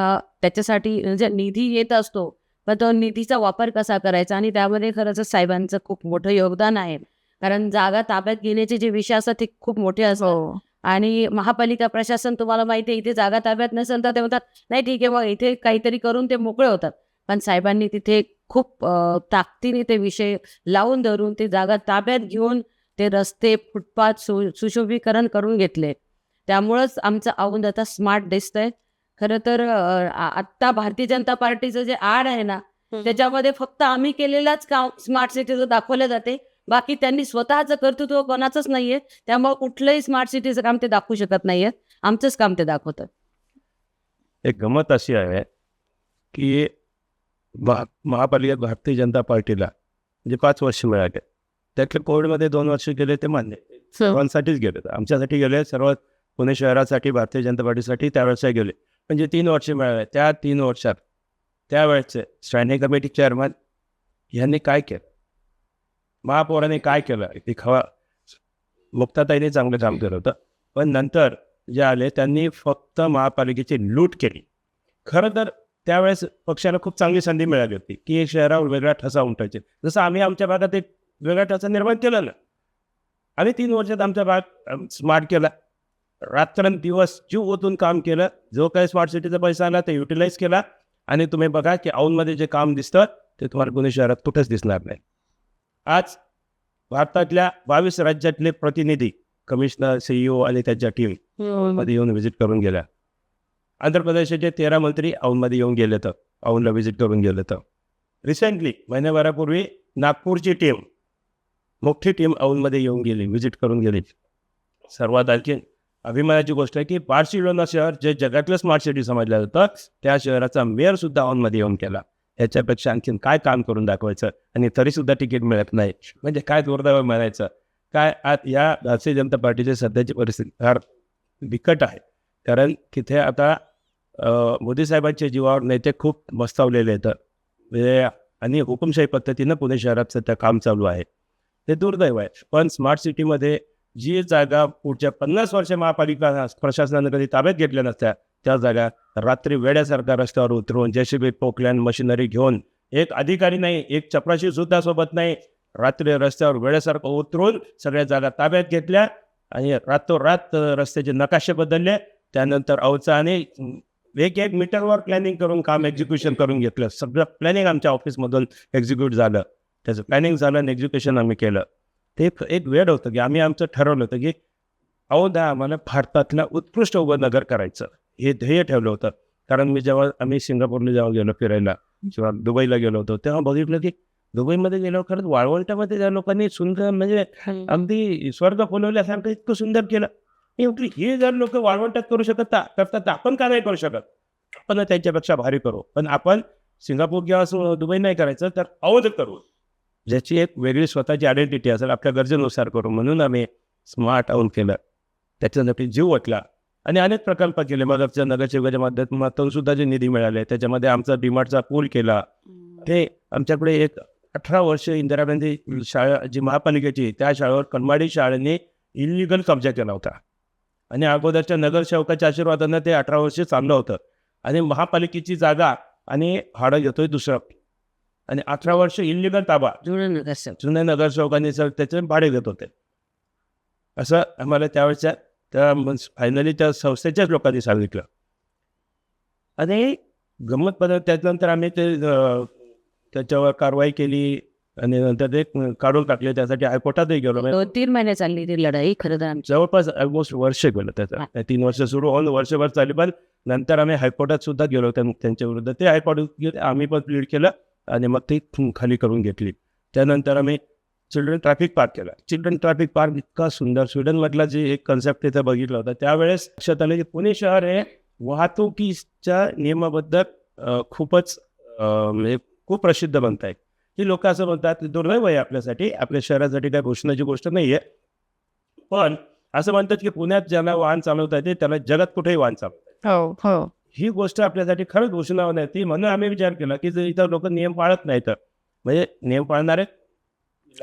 त्याच्यासाठी म्हणजे निधी येत असतो पण तो निधीचा वापर कसा करायचा आणि त्यामध्ये खरंच साहेबांचं खूप मोठं योगदान आहे. कारण जागा ताब्यात घेण्याचे जे विषय असतात ते खूप मोठे असतात आणि महापालिका प्रशासन तुम्हाला माहिती आहे इथे जागा ताब्यात नसेल तर ते म्हणतात नाही ठीक आहे मग इथे काहीतरी करून ते मोकळे होतात. पण साहेबांनी तिथे खूप ताकदीने ते विषय लावून धरून ते जागा ताब्यात घेऊन ते रस्ते फुटपाथ सुशोभीकरण करून घेतले. त्यामुळंच आमचं औंध आता स्मार्ट दिसतंय. खरं तर आत्ता भारतीय जनता पार्टीचं जे आड आहे ना त्याच्यामध्ये फक्त आम्ही केलेलाच काम स्मार्ट सिटीचं दाखवलं जाते. बाकी त्यांनी स्वतःचं कर्तृत्व कोणाचंच नाहीये. त्यामुळे कुठलंही स्मार्ट सिटीचं काम ते दाखवू शकत नाहीये. आमचंच काम ते दाखवतं. एक गमत अशी आहे की महापालिकेत भारतीय जनता पार्टीला म्हणजे 5 वर्ष मिळाले. त्यातले कोविडमध्ये 2 वर्ष गेले ते मान्य सर्वांसाठीच गेले. आमच्यासाठी गेले, सर्व पुणे शहरासाठी भारतीय जनता पार्टीसाठी त्यावेळेस गेले. म्हणजे 3 वर्ष मिळाले. त्या 3 वर्षात त्यावेळेचे स्टँडिंग कमिटी चेअरमन यांनी काय केलं, महापौरांनी काय केलं, ती मुक्ताताईने चांगलं काम केलं होतं. पण नंतर जे आले त्यांनी फक्त महापालिकेची लूट केली. खरं तर त्यावेळेस पक्षाला खूप चांगली संधी मिळाली होती की एक शहरावर वेगळा ठसा उमटायचे. जसं आम्ही आमच्या भागात एक वेगळा ठसा निर्माण केला ना. आम्ही 3 वर्षात आमचा भाग स्मार्ट केला. रात्रंदिवस जीव ओतून काम केलं. जो काही स्मार्ट सिटीचा पैसा आला ते युटिलाइज केला. आणि तुम्ही बघा की औंधमध्ये जे काम दिसतं ते तुम्हाला पुणे शहरात कुठंच दिसणार नाही. आज भारतातल्या 22 राज्यातले प्रतिनिधी, कमिशनर, CEO आणि त्यांच्या टीम मध्ये येऊन व्हिजिट करून गेल्या. आंध्र प्रदेशाचे 13 मंत्री औंधमध्ये येऊन गेले तर औंधला व्हिजिट करून गेले तर रिसेंटली महिन्याभरापूर्वी नागपूरची टीम, मोठी टीम औंधमध्ये येऊन गेली, व्हिजिट करून गेली. सर्वात आणखी अभिमानाची गोष्ट आहे की बार्सिलोना शहर जे जगातलं स्मार्ट सिटी समजलं जातं त्या शहराचा मेयर सुद्धा औंधमध्ये येऊन केला. याच्यापेक्षा आणखीन काय काम करून दाखवायचं आणि तरीसुद्धा तिकीट मिळत नाही म्हणजे काय दुर्दैव म्हणायचं. काय आज या भारतीय जनता पार्टीची सध्याची परिस्थिती फार बिकट आहे. कारण तिथे आता मोदी साहेबांच्या जीवावर नेते खूप मस्तावलेले आहेत म्हणजे आणि हुकुमशाही पद्धतीनं पुणे शहरात सध्या काम चालू आहे. ते दुर्दैव आहे. पण स्मार्ट सिटीमध्ये जी जागा पुढच्या 50 वर्ष महापालिका प्रशासनानं कधी ताब्यात घेतल्या नसत्या त्या जागा रात्री वेड्यासारखा रस्त्यावर उतरून JCB पोकलॅन मशिनरी घेऊन, एक अधिकारी नाही, एक चपराशी सुद्धा सोबत नाही, रात्री रस्त्यावर वेड्यासारखं उतरून सगळ्या जागा ताब्यात घेतल्या आणि रातोरात रस्त्याचे नकाशे बदलले. त्यानंतर अवचाने 1-1 मीटरवर प्लॅनिंग करून काम एक्झिक्युशन करून घेतलं. सगळं प्लॅनिंग आमच्या ऑफिसमधून एक्झिक्यूट झालं. त्याचं प्लॅनिंग झालं आणि एक्झिक्युशन आम्ही केलं. ते एक वेळ होतं की आम्ही आमचं ठरवलं होतं की औंध आम्हाला भारतातला उत्कृष्ट उपनगर करायचं हे ध्येय ठेवलं होतं. कारण आम्ही सिंगापूरला जेव्हा गेलो फिरायला किंवा दुबईला गेलो होतो तेव्हा बघितलं की दुबईमध्ये गेल्यावर खरंच वाळवंटामध्ये त्या लोकांनी सुंदर म्हणजे अगदी स्वर्ग फुलवल्यासारखं इतकं सुंदर केलं. मी म्हटलं हे जर लोक वाळवंटात करू करतात तर आपण का नाही करू शकत. आपण त्यांच्यापेक्षा भारी करू. पण आपण सिंगापूर किंवा दुबई नाही करायचं तर औंध करू, ज्याची एक वेगळी स्वतःची आयडेंटिटी असेल, आपल्या गरजेनुसार करू. म्हणून आम्ही स्मार्ट औंध केलं. त्याच्यासाठी जीव वाटला आणि अनेक प्रकल्प केले. मदतच्या नगरसेवकाच्या माध्यमातून सुद्धा जे निधी मिळाले त्याच्यामध्ये आमचा डीमार्टचा पूल केला. ते आमच्याकडे एक 18 वर्ष इंदिरा गांधी शाळा जी महापालिकेची त्या शाळेवर कनमाडी शाळेने इलिगल कब्जा केला होता आणि अगोदरच्या नगरसेवकाच्या आशीर्वादानं ते 18 वर्ष चाललं होतं आणि महापालिकेची जागा आणि भाडं घेतोय दुसरं आणि 18 वर्ष इलिगल ताबा जुन्या नगरसेवकांनी त्याचे भाडे घेत होते. असं आम्हाला त्यावेळेच्या त्या फायनली त्या संस्थेच्याच लोकांनी सांगितलं आणि गंमत पद्धत. त्याच्यानंतर आम्ही ते त्याच्यावर कारवाई केली आणि नंतर ते काढून टाकले. त्यासाठी हायकोर्टातही गेलो. 2-3 महिने चालली ती लढाई. खरं तर जवळपास ऑलमोस्ट वर्ष गेलं त्याचं. 3 वर्ष सुरू होऊन वर्षभर चालली. पण नंतर आम्ही हायकोर्टात सुद्धा गेलो त्यांच्या विरुद्ध. ते हायकोर्टात आम्ही पण प्लीड केलं आणि मग ती खाली करून घेतली. त्यानंतर आम्ही चिल्ड्रन ट्रॅफिक पार्क केला. चिल्ड्रन ट्रॅफिक पार्क इतका सुंदर, स्वीडनमधला जे एक कन्सेप्ट तिथे बघितला होता त्यावेळेस लक्षात आलं की पुणे शहर हे वाहतुकीच्या नियमाबद्दल खूपच म्हणजे खूप प्रसिद्ध बनत आहे. ही लोक असं म्हणतात दुर्दैव आहे आपल्यासाठी, आपल्या शहरासाठी काही घोषणाची गोष्ट नाही आहे, पण असं म्हणतात की पुण्यात ज्याला वाहन चालवता येते त्याला जगात कुठेही वाहन चालवता येते. हो हो ही गोष्ट आपल्यासाठी खरंच घोषणा नाही ती, म्हणून आम्ही विचार केला की जर इथं लोक नियम पाळत नाही तर म्हणजे नियम पाळणारे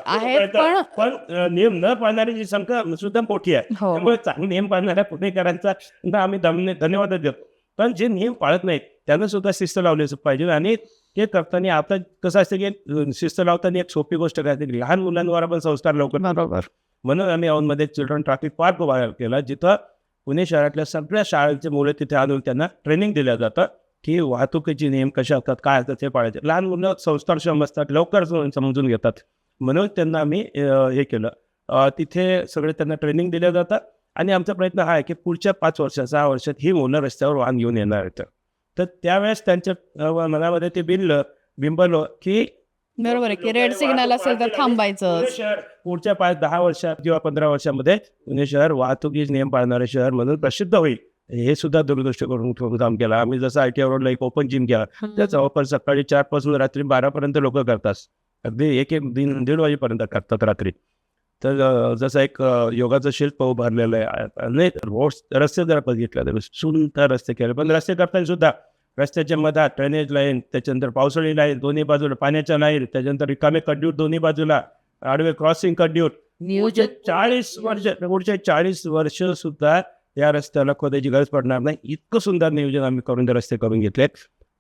आहेत, पण नियम न पाळणाऱ्याची संख्या सुद्धा मोठी आहे. हो त्यामुळे चांगले नियम पाळणाऱ्या पुणेकरांचा सुद्धा आम्ही धन्यवाद देतो. पण जे नियम पाळत नाहीत त्यांना सुद्धा शिस्त लावली पाहिजे. आणि ते करताना आता कसं असतं की शिस्त लावताना एक सोपी गोष्ट काय असते, लहान मुलांवर आपण संस्कार लवकर बरोबर. म्हणून आम्ही औंधमध्ये चिल्ड्रन ट्रॅफिक पार्क उभा केला, जिथं पुणे शहरातल्या सगळ्या शाळांचे मुलं तिथे आणून त्यांना ट्रेनिंग दिलं जातं की वाहतुकीचे नियम कसे असतात, काय असतात ते पाळायचे. लहान मुलं संस्कारक्षम असतात, लवकर समजून घेतात, म्हणून त्यांना आम्ही हे केलं. तिथे सगळे त्यांना ट्रेनिंग दिलं जातं. आणि आमचा प्रयत्न हा आहे की पुढच्या 5 वर्षात 6 वर्षात ही मुलं रस्त्यावर वाहन घेऊन येणार आहेत. तर त्यावेळेस त्यांच्या मनामध्ये ते बिंबलं की बरोबर आहे की रेड सिग्नल असेल तर थांबायचं. पुणे शहर पुढच्या 5-10 वर्षात किंवा 15 वर्षामध्ये पुणे शहर वाहतुकीचे नियम पाळणारे शहर म्हणून प्रसिद्ध होईल. हे सुद्धा दूरदृष्टी करून काम केलं आम्ही. जसं ITI रोडला एक ओपन जिम केला, त्याचा वापर सकाळी 4 पासून रात्री 12 पर्यंत लोक करतात, अगदी एक दीड वाजेपर्यंत करतात रात्री. तर जसं एक योगाचं शिल्प उभारलेलं आहे. नाही रस्ते जर बघितलं तर सुंदर रस्ते केले, पण रस्ते करताना सुद्धा रस्त्याच्या मधात ड्रेनेज लाईन, त्याच्यानंतर पावसाळी लाईन दोन्ही बाजूला, पाण्याच्या लाईन, त्याच्यानंतर रिकामे कड्यूट दोन्ही बाजूला, आडवे क्रॉसिंग कड्यूट. नियोजन 40 वर्ष सुद्धा या रस्त्याला खोदायची गरज पडणार नाही, इतकं सुंदर नियोजन आम्ही करून ते रस्ते करून घेतले.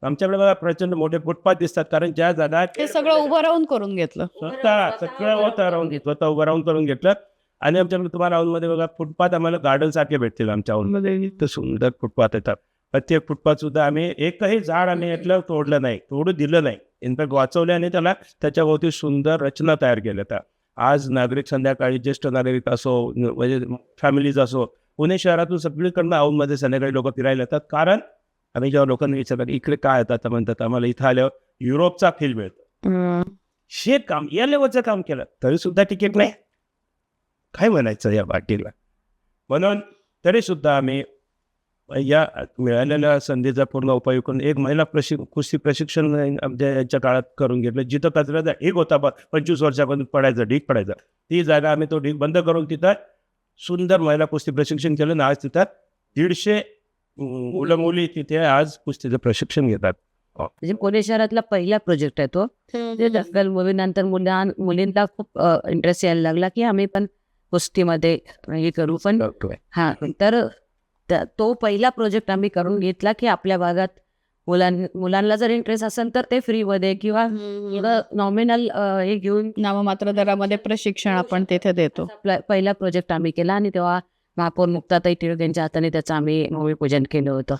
आमच्याकडे बघा प्रचंड मोठे फुटपाथ दिसतात, कारण ज्या जागा ते सगळं उभं राहून करून घेतलं. स्वतः उभं राहून करून घेतलं. आणि आमच्याकडे तुम्हाला औंधमध्ये बघा फुटपाथ आम्हाला गार्डन सारखे भेटतील. आमच्या औंधमध्ये इतकं सुंदर फुटपाथ येतात. प्रत्येक फुटपाथ सुद्धा आम्ही एकही झाड आम्ही यातलं तोडलं नाही, तोडू दिलं नाही, इनफॅक्ट वाचवले आणि त्याच्याभोवती सुंदर रचना तयार केल्या. तर आज नागरिक संध्याकाळी ज्येष्ठ नागरिक असो म्हणजे फॅमिलीज असो, पुणे शहरातून सगळीकडनं औंधमध्ये संध्याकाळी लोक फिरायला येतात. कारण आम्ही जेव्हा लोकांना विचारलं इकडे काय येतात तर म्हणतात आम्हाला इथं आल्यावर युरोपचा फील मिळतो. हे काम या लेवलचं काम केलं तरी सुद्धा तिकीट नाही, काय म्हणायचं या पार्टीला. म्हणून तरी सुद्धा आम्ही या मिळालेल्या संधीचा पूर्ण उपयोग करून एक महिला कुस्ती प्रशिक्षण आमच्या याच्या काळात करून घेतलं. जिथं कचऱ्याचा ढीग होता 25 वर्षापर्यंत पडायचा, ढीग पडायचा, ती जागा आम्ही तो ढीग बंद करून तिथं सुंदर महिला कुस्ती प्रशिक्षण केलं. आज तिथं 150 मुलं मुली तिथे आज कुस्तीचं प्रशिक्षण घेतात. म्हणजे पुणे शहरातला पहिला प्रोजेक्ट आहे तो. ते दंगल मूवीनंतर मुलींना खूप इंटरेस्ट यायला लागला की आम्ही पण कुस्तीमध्ये हे करू. पण हा तर तो पहिला प्रोजेक्ट आम्ही करून घेतला की आपल्या भागात मुलांना जर इंटरेस्ट असेल तर ते फ्रीमध्ये किंवा नॉमिनल हे घेऊन नाममात्र दरामध्ये प्रशिक्षण आपण तिथे देतो. पहिला प्रोजेक्ट आम्ही केला. आणि तेव्हा महापौर मुक्ताताई टिळक यांच्या हाताने त्याचं आम्ही भूमिपूजन केलं होतं.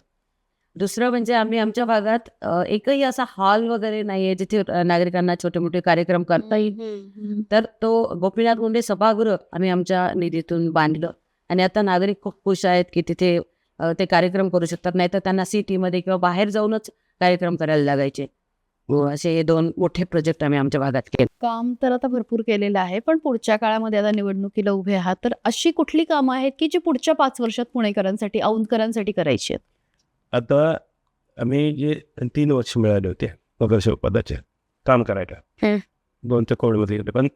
दुसरं म्हणजे आम्ही आमच्या भागात एकही असा हॉल वगैरे नाही आहे जिथे नागरिकांना छोटे मोठे कार्यक्रम करता येईल. तर तो गोपीनाथ मुंडे सभागृह आम्ही आमच्या निधीतून बांधलं. आणि आता नागरिक खूप खुश आहेत की तिथे ते कार्यक्रम करू शकतात, नाही तर त्यांना सिटीमध्ये किंवा बाहेर जाऊनच कार्यक्रम करायला लागायचे. असे हे 2 मोठे प्रोजेक्ट आम्ही आमच्या भागात केले. काम तर आता भरपूर केलेलं आहे, पण पुढच्या काळामध्ये आता निवडणुकीला उभे आहात, तर अशी कुठली कामं आहेत की जी पुढच्या 5 वर्षात पुणेकरांसाठी, औंधकरांसाठी करायची आहेत? आता आम्ही जे 3 वर्ष मिळाले होते नगरसेवक पदाचे काम करायला, 2 कोविडमध्ये गेले, पण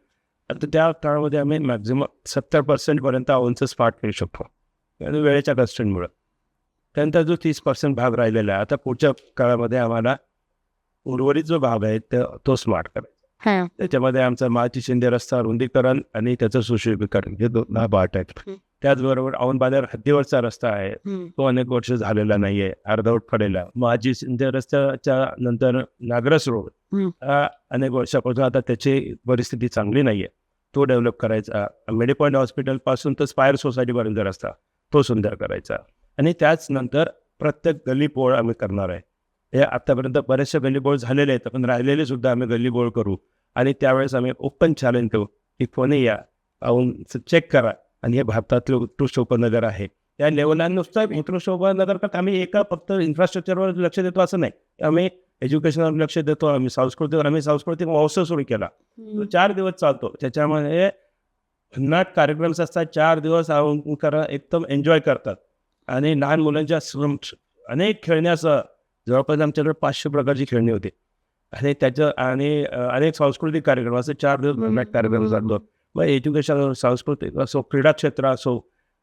आता त्या काळामध्ये आम्ही मॅक्झिमम 70% पर्यंत औंधचं स्मार्ट करू शकतो आणि वेळेच्या कन्स्टंटमुळं. त्यानंतर जो 30% भाग राहिलेला आहे, आता पुढच्या काळामध्ये आम्हाला उर्वरित जो भाग आहे तो स्मार्ट करायचा. त्याच्यामध्ये आमचा महाची शिंदे रस्ता रुंदीकरण आणि त्याचं सुशोभीकरण हे 2 पार्ट आहेत. त्याचबरोबर औंध बाजार हद्दीवरचा रस्ता आहे, तो अनेक वर्ष झालेला नाहीये, अर्धवट पडेला. महाजी शिंदे रस्त्याच्या नंतर नागरस रोड अनेक वर्षापासून आता त्याची परिस्थिती चांगली नाहीये, तो डेव्हलप करायचा. मेडिपॉईंट हॉस्पिटल पासून तर स्पायर सोसायटीपर्यंत रस्ता तो सुंदर करायचा. आणि त्याच नंतर प्रत्येक गल्लीबोळ आम्ही करणार आहे. हे आतापर्यंत बरेचसे गल्लीबोळ झालेले आहेत, पण राहिलेले सुद्धा आम्ही गल्लीबोळ करू. आणि त्यावेळेस आम्ही ओपन चॅलेंज देऊ की कोणी या औंध चेक करा आणि हे भारतातलं उत्कृष्ट उपनगर आहे. त्या लेवलला नुसतं उत्कृष्ट उपनगर तर आम्ही एका फक्त इन्फ्रास्ट्रक्चरवर लक्ष देतो असं नाही, आम्ही एज्युकेशनवर लक्ष देतो आम्ही, सांस्कृतिक महोत्सव सुरू केला. तो 4 दिवस चालतो. त्याच्यामध्ये भन्नाट कार्यक्रम असतात. 4 दिवस एकदम एन्जॉय करतात. आणि लहान मुलांच्या अनेक खेळण्यासह जवळपास आमच्याकडे 500 प्रकारची खेळणी होती. आणि अनेक सांस्कृतिक कार्यक्रम असे 4 दिवस भन्नाट कार्यक्रम चालतो. मग एज्युकेशन, सांस्कृतिक असो, क्रीडा क्षेत्र असो,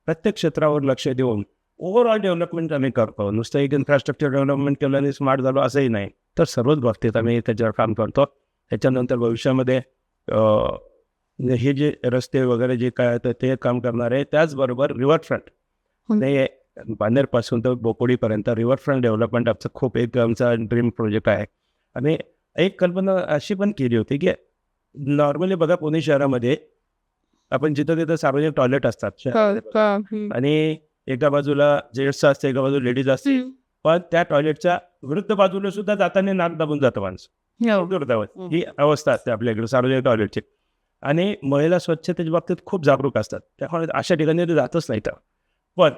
प्रत्येक क्षेत्रावर लक्ष देऊन ओव्हरऑल डेव्हलपमेंट आम्ही करतो. नुसतं एक इन्फ्रास्ट्रक्चर डेव्हलपमेंट केलं आणि स्मार्ट झालो असंही नाही, तर सर्वच बाबतीत आम्ही त्याच्यावर काम करतो. त्याच्यानंतर भविष्यामध्ये हे जे रस्ते वगैरे जे काय आहे ते काम करणार आहे. त्याचबरोबर रिव्हरफ्रंट, ते बांदेरपासून तर बोपोडीपर्यंत रिव्हरफ्रंट डेव्हलपमेंट आमचा ड्रीम प्रोजेक्ट आहे. आणि एक कल्पना अशी पण केली होती की नॉर्मली बघा पुणे शहरामध्ये आपण जिथं तिथं सार्वजनिक टॉयलेट असतात आणि एका बाजूला जेंट्स असते, एका बाजूला लेडीज असते, पण त्या टॉयलेटच्या विरुद्ध बाजूला सुद्धा जाताना नाक दाबून जातं माणसं. दुर्दैवाची ही अवस्था असते आपल्याकडे सार्वजनिक टॉयलेटची. आणि महिला स्वच्छतेच्या बाबतीत खूप जागरूक असतात, त्यामुळे अशा ठिकाणी ते जातच नाही. पण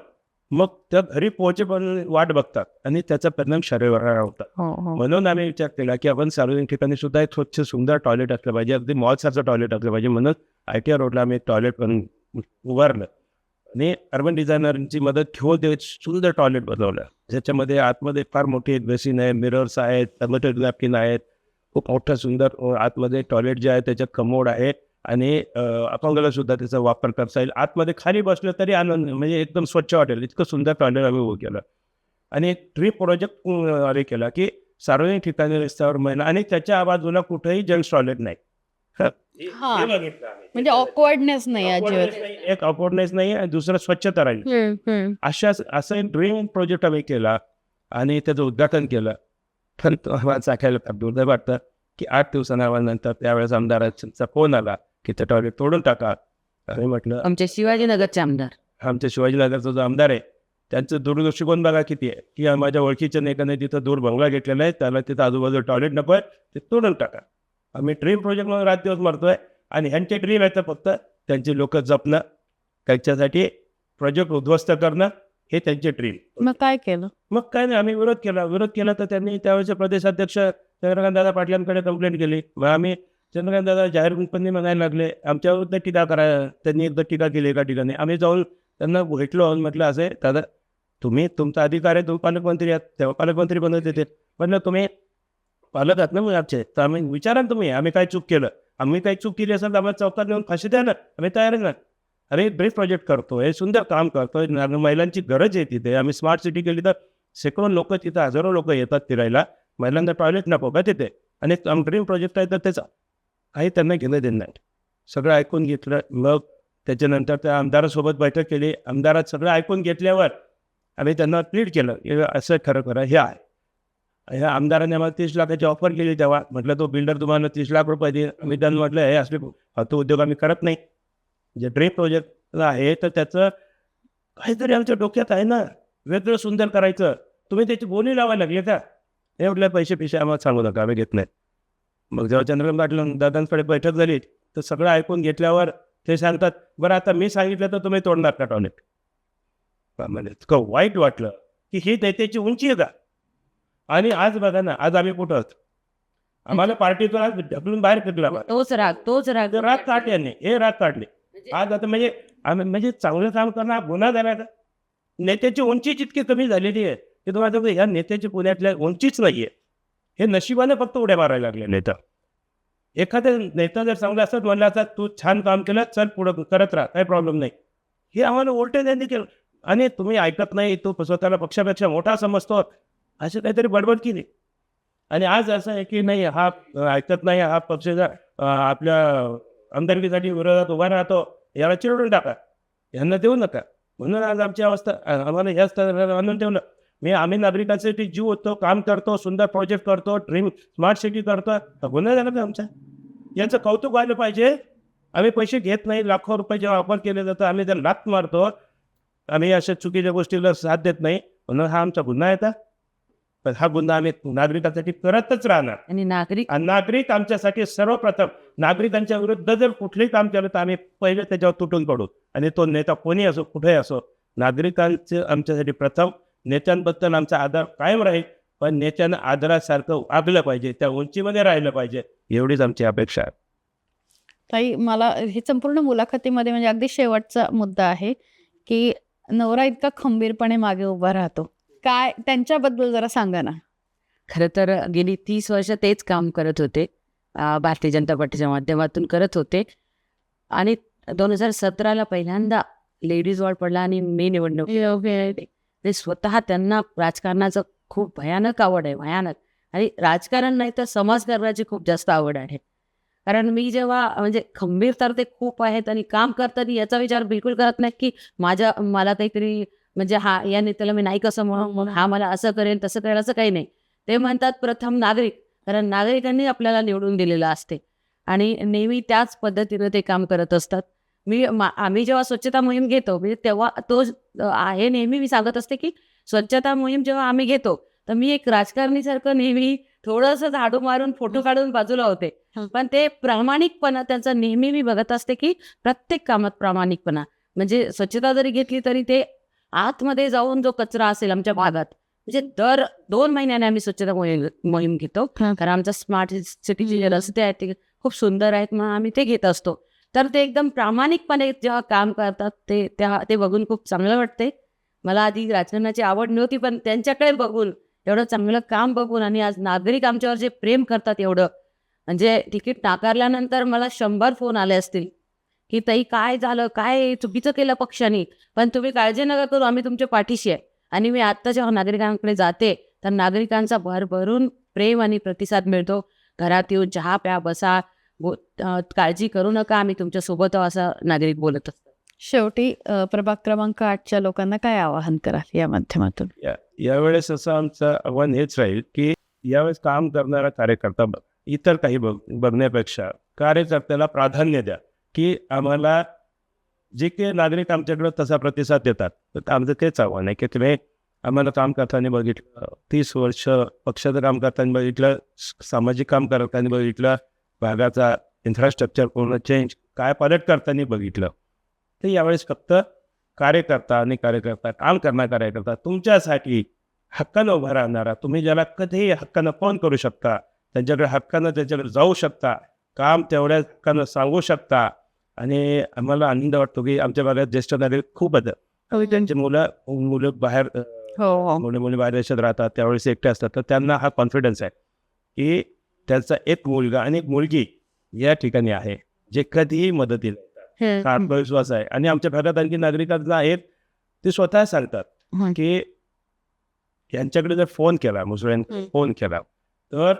मग त्या घरी पोहोचेपर्यंत वाट बघतात आणि त्याचा परिणाम शरीरावर होतात. म्हणून आम्ही विचार केला की आपण सार्वजनिक ठिकाणी सुद्धा एक स्वच्छ सुंदर टॉयलेट असलं पाहिजे, अगदी मॉलसारखं टॉयलेट असलं पाहिजे. म्हणून ITR रोडला आम्ही एक टॉयलेट पण उभारलं आणि अर्बन डिझायनरची मदत घेऊन ते सुंदर टॉयलेट बनवलं, ज्याच्यामध्ये आतमध्ये फार मोठी एक बेसिन आहे, मिरर्स आहेत, थर्मोस्टेट नॅपकिन आहेत, खूप मोठं सुंदर आतमध्ये टॉयलेट जे आहे त्याच्यात कमोड आहे आणि अपंगाला सुद्धा त्याचा वापर करता येईल. आतमध्ये खाली बसलं तरी आनंद, म्हणजे एकदम स्वच्छ वाटेल इतकं सुंदर टॉयलेट आम्ही उभं केलं. आणि एक ट्री प्रोजेक्ट आम्ही केला की सार्वजनिक ठिकाणी रस्त्यावर महिला आणि त्याच्या बाजूला कुठेही जेंट्स टॉयलेट नाही. हे बघितलं आम्ही. म्हणजे ऑकवर्डनेस नाही Awkwardness नाही, एक ऑकवर्डनेस नाही आणि दुसरं स्वच्छता राहील. असं एक ड्रीम प्रोजेक्ट आम्ही केला आणि त्याचं उद्घाटन केलं. पण सांगायला फार दुर्दैव वाटतं की 8 दिवसानंतर त्यावेळेस आमदारांचा फोन आला की ते टॉयलेट तोडून टाका. आम्ही म्हटलं आमचे शिवाजीनगरचे आमदार, आमच्या शिवाजीनगरचा जो आमदार आहे त्यांचं दूरदृष्टिकोन बघा किती आहे की माझ्या ओळखीच्या एकाने तिथं दूर बंगला घेतलेला आहे, त्याला तिथं आजूबाजूला टॉयलेट नको आहे, ते तोडून टाका. आम्ही ड्रीम प्रोजेक्ट म्हणून रात दिवस मारतोय आणि ह्यांचे ड्रीम आहे तर फक्त त्यांची लोक जपणं, त्यांच्यासाठी प्रोजेक्ट उद्ध्वस्त करणं, हे त्यांचे ड्रीम. मग काय केलं? मग काय नाही, आम्ही विरोध केला तर त्यांनी त्यावेळेचे प्रदेशाध्यक्ष चंद्रकांतदादा पाटलांकडे कंप्लेंट केली. मग आम्ही चंद्रकांतदादा जाहीरपणे म्हणायला लागले, आमच्या विरुद्ध टीका करायला. त्यांनी एकदा टीका केली एका ठिकाणी. आम्ही जाऊन त्यांना भेटलो, म्हटलं असं आहे दादा, तुम्ही तुमचा अधिकार आहे, तुम्ही पालकमंत्री आहात, तेव्हा पालकमंत्री बनवत येते. म्हटलं तुम्ही पालक आहात ना मग आमचे, तर आम्ही विचारा ना तुम्ही आम्ही काय चूक केलं, आम्ही काही चूक केली असेल तर आम्हाला चौकात नेऊन फाशी द्या ना, आम्ही तयार आहे ना. अरे ब्रीफ प्रोजेक्ट करतोय, सुंदर काम करतोय, महिलांची गरज आहे तिथे. आम्ही स्मार्ट सिटी केली तर शेकडो लोक तिथं, हजारो लोक येतात फिरायला, महिलांना टॉयलेट नको का तिथे, आणि ड्रीम प्रोजेक्ट आहे तर त्याचा काही त्यांना घेणं देणं नाही. सगळं ऐकून घेतलं. मग त्याच्यानंतर त्या आमदारासोबत बैठक केली. आमदारात सगळं ऐकून घेतल्यावर आम्ही त्यांना प्लीड केलं, असं खरं खरं हे आहे. ह्या आमदाराने आम्हाला 30 लाखाची ऑफर केली. तेव्हा म्हटलं तो बिल्डर तुम्हाला 30 लाख रुपये देईल. आम्ही त्यांना म्हटलं हे असले फालतू उद्योग आम्ही करत नाही, जे ड्रीम प्रोजेक्ट आहे तर त्याचं काहीतरी आमच्या डोक्यात आहे ना, वेगळं सुंदर करायचं. तुम्ही त्याची बोली लावायला लागले का? हे म्हटलं पैसे आम्हाला सांगू नका, आम्ही घेत नाही. मग जेव्हा चंद्रकांत पाटील दादांकडे बैठक झाली तर सगळं ऐकून घेतल्यावर ते सांगतात, बरं आता मी सांगितलं तर तुम्ही तोडणार का टॉयलेट? म्हणजे इतकं वाईट वाटलं की ही त्याची उंची आहे का. आणि आज बघा ना, आज आम्ही कुठं आहोत, आम्हाला पार्टीतून आज ढकलून बाहेर फेकला. तोच राग रात काढल्याने हे रात काढले. आज आता म्हणजे चांगलं काम करणं गुन्हा झाला का? नेत्याची उंची जितकी कमी झालेली आहे की तुम्हाला ह्या नेत्याची पुण्यातल्या उंचीच नाहीये. हे नशिबाने फक्त उड्या मारायला लागले नेता. एखादा नेता जर चांगला असतात म्हणलं असतात, तू छान काम केलं, चल पुढं करत राहा, काही प्रॉब्लेम नाही. हे आम्हाला उलटे त्यांनी केलं. आणि तुम्ही ऐकत नाही, तो स्वतःला पक्षापेक्षा मोठा समजतो, अशी काहीतरी बडबड केली. आणि आज असं आहे की नाही, हा ऐकत नाही, हा पक्षाचा आपल्या आमदारकीसाठी विरोधात उभा राहतो, याला चिरडून टाका, यांना देऊ नका. म्हणून आज आमची अवस्था, आम्हाला ह्या स्तरावर आणून ठेवलं. आम्ही नागरिकांसाठी जीव होतो, काम करतो, सुंदर प्रोजेक्ट करतो, ड्रीम स्मार्ट सिटी करतो, गुन्हा झाला का आमचा? यांचं कौतुक व्हायला पाहिजे. आम्ही पैसे घेत नाही, लाखो रुपये जेव्हा वापर केले जातं आम्ही त्याला लाथ मारतो, आम्ही अशा चुकीच्या गोष्टीला साथ देत नाही, म्हणून हा आमचा गुन्हा येतात. पण हा गुन्हा आम्ही नागरिकांसाठी करतच राहणार. आणि नागरिक आमच्यासाठी सर्वप्रथम, नागरिकांच्या विरुद्ध जर कुठलंही काम केलं तर आम्ही पहिले त्याच्यावर तुटून पडू. आणि तो नेता कोणी असो, कुठेही असो, नागरिकांचे आमच्यासाठी प्रथम, नेत्यांबद्दल आमचा आदर कायम राहील. पण नेत्यांना आदरासारखं वागलं पाहिजे, त्या उंचीमध्ये राहिलं पाहिजे, एवढीच आमची अपेक्षा आहे. ताई, मला ही संपूर्ण मुलाखतीमध्ये म्हणजे अगदी शेवटचा मुद्दा आहे की नवरा इतका खंबीरपणे मागे उभा राहतो, काय त्यांच्याबद्दल जरा सांगा ना. खरं तर गेली 30 वर्ष तेच काम करत होते. भारतीय जनता पार्टीच्या माध्यमातून करत होते आणि 2017ला पहिल्यांदा लेडीज वॉर्ड पडला आणि मी निवडणूक ते स्वतः त्यांना राजकारणाचं खूप भयानक आवड आहे, भयानक. आणि राजकारण नाही तर समाजकारणाची खूप जास्त आवड आहे. कारण मी जेव्हा म्हणजे खंबीर तर ते खूप आहेत आणि काम करताना याचा विचार बिलकुल करत नाही की मला काहीतरी म्हणजे या नेत्याला मी नाही कसं म्हणून हा मला असं करेल तसं करेल, असं काही नाही. ते म्हणतात प्रथम नागरिक, कारण नागरिकांनी आपल्याला निवडून दिलेलं असते आणि नेहमी त्याच पद्धतीनं ते काम करत असतात. आम्ही जेव्हा स्वच्छता मोहीम घेतो म्हणजे तेव्हा हे नेहमी मी सांगत असते की स्वच्छता मोहीम जेव्हा आम्ही घेतो तर मी एक राजकारणीसारखं नेहमी थोडंसं झाडू मारून फोटो काढून बाजूला होते, पण ते प्रामाणिकपणा त्यांचा नेहमी मी बघत असते की प्रत्येक कामात प्रामाणिकपणा. म्हणजे स्वच्छता जरी घेतली तरी ते आतमध्ये जाऊन जो कचरा असेल आमच्या भागात, म्हणजे दर 2 महिन्याने आम्ही स्वच्छता मोहीम घेतो. कारण आमचा स्मार्ट सिटीचे जे रस्ते आहेत ते खूप सुंदर आहेत म्हणून आम्ही ते घेत असतो. तर ते एकदम प्रामाणिकपणे जेव्हा काम करतात ते बघून खूप चांगलं वाटते. मला आधी राजकारणाची आवड नव्हती, पण त्यांच्याकडे बघून एवढं चांगलं काम बघून आणि आज नागरिक आमच्यावर जे प्रेम करतात एवढं, म्हणजे तिकीट नाकारल्यानंतर मला 100 फोन आले असतील की ताई काय झालं, काय चुकीचं केलं पक्षाने, पण तुम्ही काळजी नका करू, आम्ही तुमच्या पाठीशी आहे. आणि मी आत्ता जेव्हा नागरिकांकडे जाते तर नागरिकांचा भरभरून प्रेम आणि प्रतिसाद मिळतो. घरात येऊन चहा प्या, बसा, काळजी करू नका, आम्ही तुमच्यासोबत आहोत, असं नागरिक बोलत असतात. शेवटी प्रभाग क्रमांक 8च्या लोकांना काय आवाहन कराल या माध्यमातून. यावेळेस असं आमचं आव्हान हेच राहील की यावेळेस काम करणारा कार्यकर्ता इतर काही बघण्यापेक्षा कार्यकर्त्याला प्राधान्य द्या, की आम्हाला जे काही नागरिक आमच्याकडे तसा प्रतिसाद देतात, तर आमचं तेच आव्हान आहे की तुम्ही आम्हाला काम करताना बघितलं, 30 वर्ष पक्षाचं काम करताना बघितलं, सामाजिक काम करताना बघितलं, भागाचा इन्फ्रास्ट्रक्चर पूर्ण चेंज काय पालट करताना बघितलं. तर यावेळेस फक्त कार्यकर्ता काम करणारा कार्यकर्ता तुमच्यासाठी हक्कानं उभा राहणारा, तुम्ही ज्याला कधीही हक्कानं फोन करू शकता, त्यांच्याकडे जाऊ शकता, काम तेवढ्या हक्कानं सांगू शकता. आणि आम्हाला आनंद वाटतो की आमच्या भागात ज्येष्ठ नागरिक खूप आहेत. त्यांची मुलं बाहेर मुली बाहेर देशात राहतात, त्यावेळेस एकटे असतात, तर त्यांना हा कॉन्फिडन्स आहे की त्यांचा एक मुलगा आणि एक मुलगी या ठिकाणी आहे जे कधीही मदतीला येतात. हा आत्मविश्वास आहे. आणि आमच्या भागात आणखी नागरिकांना आहेत, ते स्वतः सांगतात की यांच्याकडे जर फोन केला, मुसळ्यांकडे फोन केला तर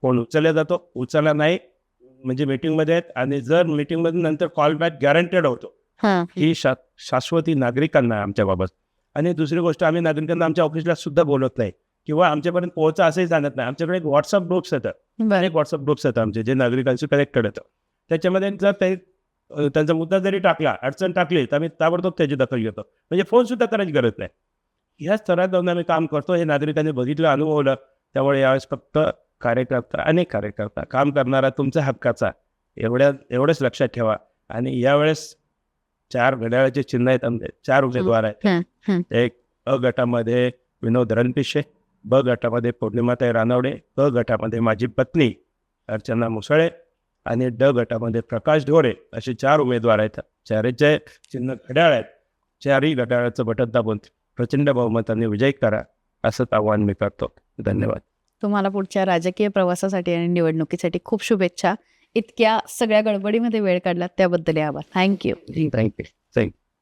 फोन उचलला जातो, उचलला नाही म्हणजे मीटिंगमध्ये आहेत, आणि जर मीटिंगमध्ये नंतर कॉल बॅक गॅरंटेड होतो. ही शाश्वती नागरिकांना आमच्या बाबत. आणि दुसरी गोष्ट, आम्ही नागरिकांना आमच्या ऑफिसला सुद्धा बोलत नाही किंवा आमच्यापर्यंत पोहोचा असंही सांगत नाही. आमच्याकडे एक व्हॉट्सअप ग्रुप्स येतात, अनेक व्हॉट्सअप ग्रुप्स आहेत आमचे जे नागरिकांशी कनेक्टेड येतं. त्याच्यामध्ये जर त्यांचा मुद्दा जरी टाकला, अडचण टाकली, तर आम्ही ताबडतोब त्याची दखल घेतो. म्हणजे फोन सुद्धा करायची गरज नाही. ह्या स्तरात जाऊन आम्ही काम करतो, हे नागरिकांनी बघितलं, अनुभवलं. त्यामुळे यावेळेस फक्त कार्यकर्ता काम करणारा तुमच्या हक्काचा एवढंच लक्षात ठेवा. आणि यावेळेस 4 घड्याळाचे चिन्ह आहेत, आमचे 4 उमेदवार आहेत. एक अ गटामध्ये विनोद रणपिसे, ब गटामध्ये पौर्णिमाताई रानवडे, क गटामध्ये माझी पत्नी अर्चना मुसळे आणि ड गटामध्ये प्रकाश ढोरे, असे 4 उमेदवार आहेत. 4चे चिन्ह घड्याळ आहेत. 4ही घड्याळाचं बटन दाबून प्रचंड बहुमताने विजय करा, असंच आव्हान मी करतो. धन्यवाद. तुम्हाला पुढच्या राजकीय प्रवासासाठी आणि निवडणुकीसाठी खूप शुभेच्छा. इतक्या सगळ्या गडबडीमध्ये वेळ काढला त्याबद्दल आभार. थँक्यू. थँक्यू.